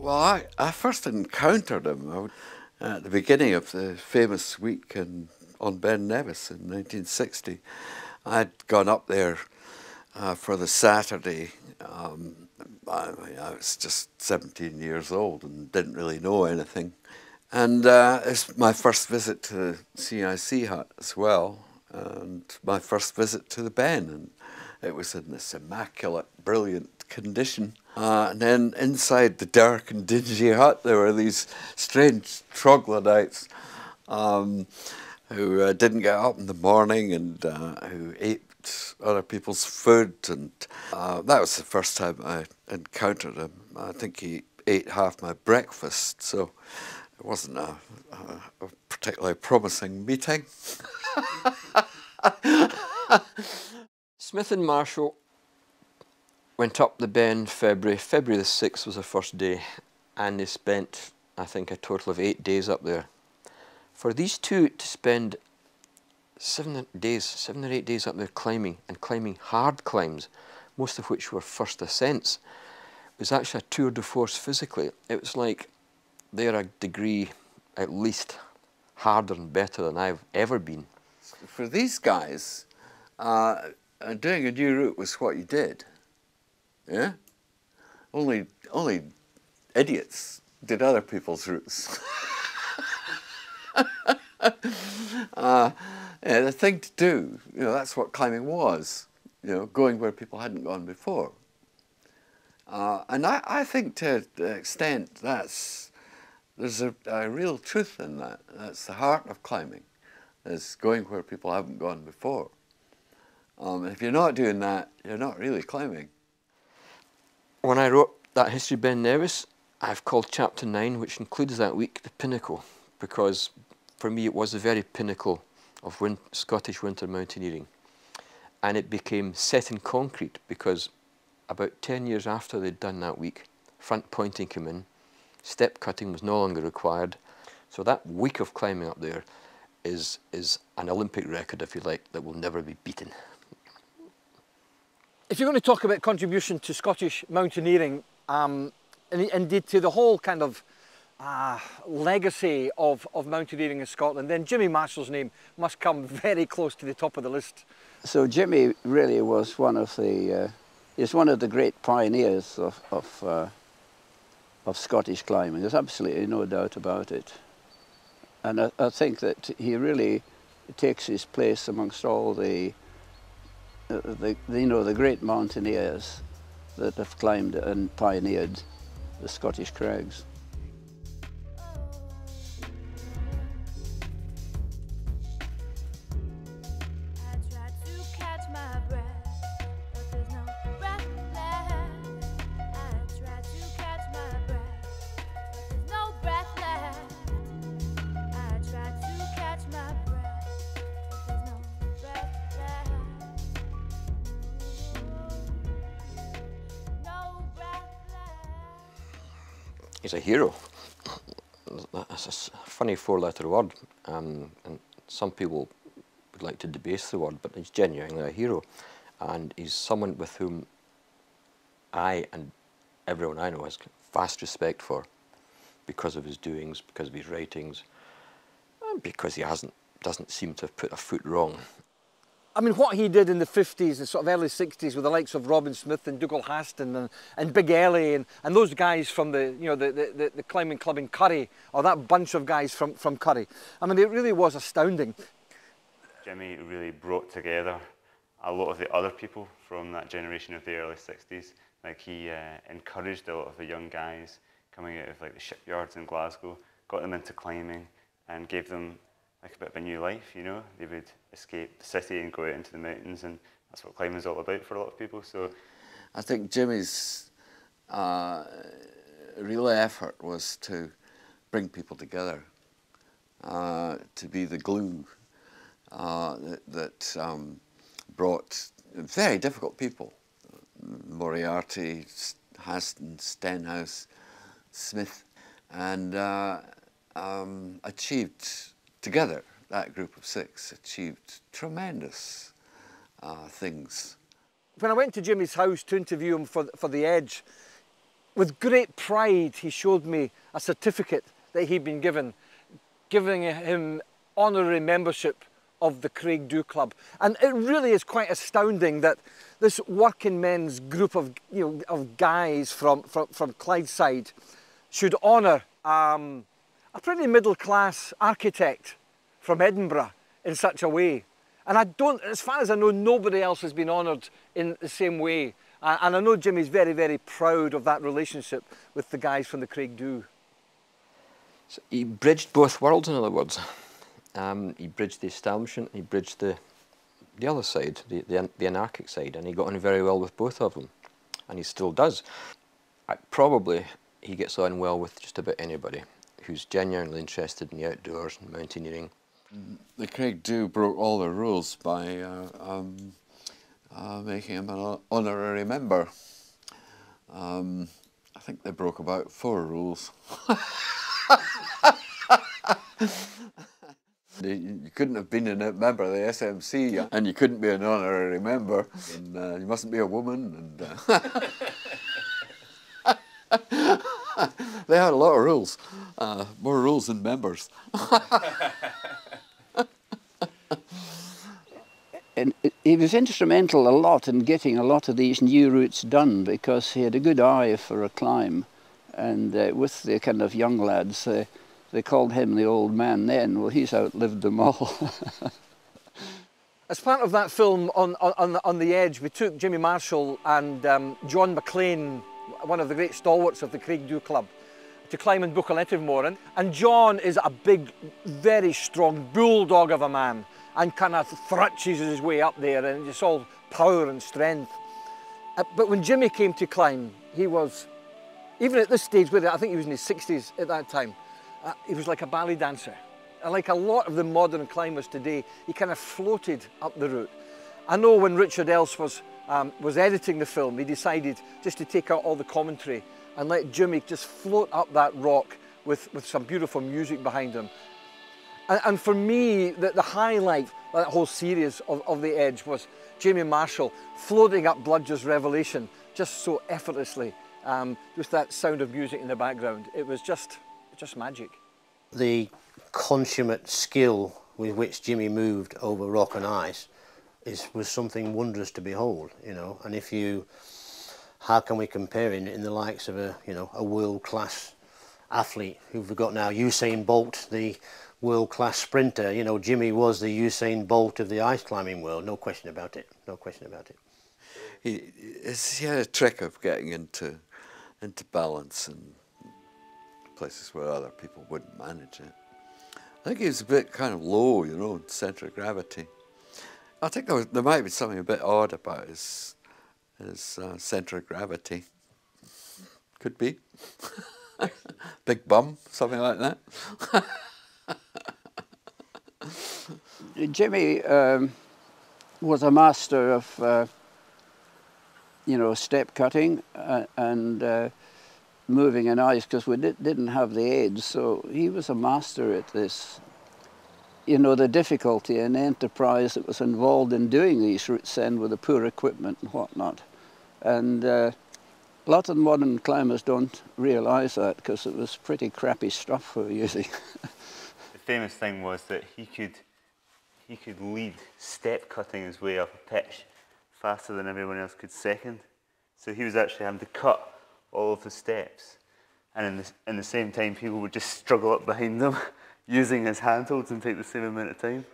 Well, I first encountered him at the beginning of the famous week on Ben Nevis in 1960. I'd gone up there for the Saturday. I was just 17 years old and didn't really know anything. And it's my first visit to the CIC hut as well, and my first visit to the Ben. And it was in this immaculate, brilliant condition. And then inside the dark and dingy hut, there were these strange troglodytes who didn't get up in the morning and who ate other people's food. And that was the first time I encountered him. I think he ate half my breakfast, so it wasn't a particularly promising meeting. Smith and Marshall went up the Ben February the 6th was the first day, and they spent, I think, a total of 8 days up there. For these two to spend 7 or 8 days up there climbing, and climbing hard climbs, most of which were first ascents, was actually a tour de force physically. It was like they're a degree at least harder and better than I've ever been. For these guys, doing a new route was what you did. Yeah? Only idiots did other people's routes. Yeah, the thing to do, that's what climbing was, going where people hadn't gone before. And I think to the extent there's a real truth in that. That's the heart of climbing, is going where people haven't gone before. If you're not doing that, you're not really climbing. When I wrote that history of Ben Nevis, I've called chapter 9, which includes that week, the Pinnacle, because for me it was the very pinnacle of Scottish winter mountaineering. And it became set in concrete because about 10 years after they'd done that week, front pointing came in, step cutting was no longer required. So that week of climbing up there is an Olympic record, if you like, that will never be beaten. If you're going to talk about contribution to Scottish mountaineering, and indeed to the whole kind of legacy of mountaineering in Scotland, then Jimmy Marshall's name must come very close to the top of the list. So Jimmy really was one of the great pioneers of Scottish climbing. There's absolutely no doubt about it. And I think that he really takes his place amongst all the great mountaineers that have climbed and pioneered the Scottish crags. He's a hero. That's a funny four-letter word, and some people would like to debase the word, but he's genuinely a hero. And he's someone with whom I and everyone I know has vast respect for, because of his doings, because of his writings, and because he doesn't seem to have put a foot wrong. I mean, what he did in the 50s and sort of early 60s with the likes of Robin Smith and Dougal Haston and Big Ellie and those guys from the climbing club in Curry, or that bunch of guys from Curry. I mean, it really was astounding. Jimmy really brought together a lot of the other people from that generation of the early 60s. Like, he encouraged a lot of the young guys coming out of like the shipyards in Glasgow, got them into climbing and gave them like a bit of a new life, They would escape the city and go out into the mountains, and that's what climbing is all about for a lot of people. So I think Jimmy's real effort was to bring people together, to be the glue that brought very difficult people, Moriarty, Haston, Stenhouse, Smith, and achieved together, that group of 6 achieved tremendous things. When I went to Jimmy's house to interview him for The Edge, with great pride, he showed me a certificate that he'd been given, giving him honorary membership of the Craigdhu Club. And it really is quite astounding that this working men's group of, of guys from Clydeside should honour a pretty middle-class architect from Edinburgh in such a way. And I don't, as far as I know, nobody else has been honoured in the same way. And I know Jimmy's very, very proud of that relationship with the guys from the Craigdhu. So he bridged both worlds, in other words. He bridged the establishment, he bridged the other side, the anarchic side, and he got on very well with both of them. And he still does. Probably he gets on well with just about anybody who's genuinely interested in the outdoors and mountaineering. The Craigdhu broke all the rules by making him an honorary member. I think they broke about 4 rules. You couldn't have been a member of the SMC, and you couldn't be an honorary member, and you mustn't be a woman, and they had a lot of rules, more rules than members. And he was instrumental a lot in getting a lot of these new routes done, because he had a good eye for a climb, and with the kind of young lads, they called him the old man then. Well, he's outlived them all. As part of that film on the Edge, we took Jimmy Marshall and John McLean, one of the great stalwarts of the Craigdhu Club, to climb in Buccleuch. And John is a big, very strong bulldog of a man, and kind of thrutches his way up there, and it's all power and strength. But when Jimmy came to climb, he was, even at this stage, I think he was in his 60s at that time, he was like a ballet dancer. And like a lot of the modern climbers today, he kind of floated up the route. I know when Richard Else was editing the film, he decided just to take out all the commentary and let Jimmy just float up that rock with some beautiful music behind him. And for me, the highlight of that whole series of The Edge was Jimmy Marshall floating up Bludger's Revelation just so effortlessly, with that sound of music in the background. It was just magic. The consummate skill with which Jimmy moved over rock and ice was something wondrous to behold, And how can we compare him in the likes of a world-class athlete who we've got now, Usain Bolt, the world-class sprinter. Jimmy was the Usain Bolt of the ice climbing world, no question about it, no question about it. He had a trick of getting into balance in places where other people wouldn't manage it. I think he was a bit kind of low, in centre of gravity. I think there might be something a bit odd about his centre of gravity. Could be. Big bum, something like that. Jimmy was a master of, step cutting and moving in ice, because we didn't have the aids, so he was a master at this. The difficulty and the enterprise that was involved in doing these routes then with the poor equipment and whatnot. And a lot of modern climbers don't realise that, because it was pretty crappy stuff we were using. The famous thing was that he could lead step cutting his way up a pitch faster than everyone else could second. So he was actually having to cut all of the steps, and in the same time people would just struggle up behind them using his handholds and take the same amount of time.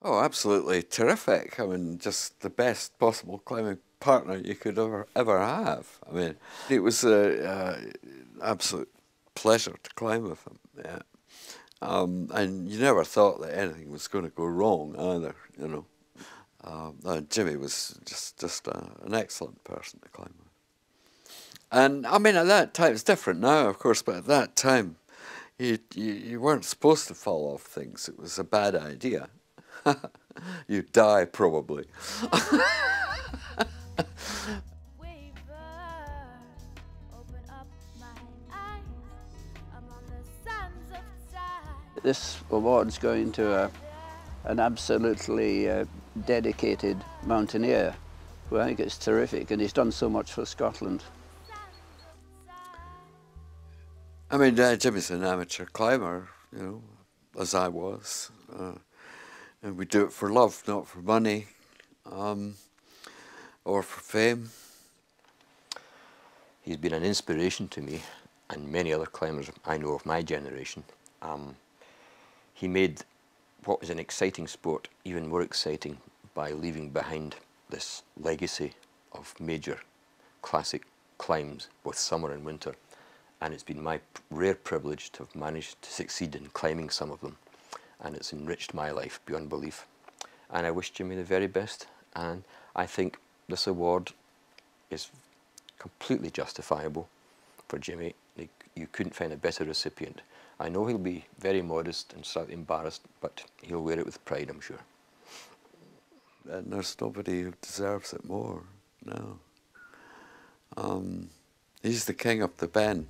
Oh, absolutely terrific. I mean, just the best possible climbing partner you could ever have. I mean, it was an absolute pleasure to climb with him, yeah. And you never thought that anything was going to go wrong either, Jimmy was just an excellent person to climb with. And I mean, at that time, it's different now, of course, but at that time, you weren't supposed to fall off things. It was a bad idea. You'd die, probably. This award's going to an absolutely dedicated mountaineer, who I think is terrific, and he's done so much for Scotland. I mean, Jimmy's an amateur climber, you know, as I was. And we do it for love, not for money or for fame. He's been an inspiration to me and many other climbers I know of my generation. He made what was an exciting sport even more exciting by leaving behind this legacy of major classic climbs, both summer and winter. And it's been my rare privilege to have managed to succeed in climbing some of them. And it's enriched my life beyond belief. And I wish Jimmy the very best. And I think this award is completely justifiable for Jimmy. You couldn't find a better recipient. I know he'll be very modest and slightly embarrassed, but he'll wear it with pride, I'm sure. And there's nobody who deserves it more, no. He's the king of the Ben.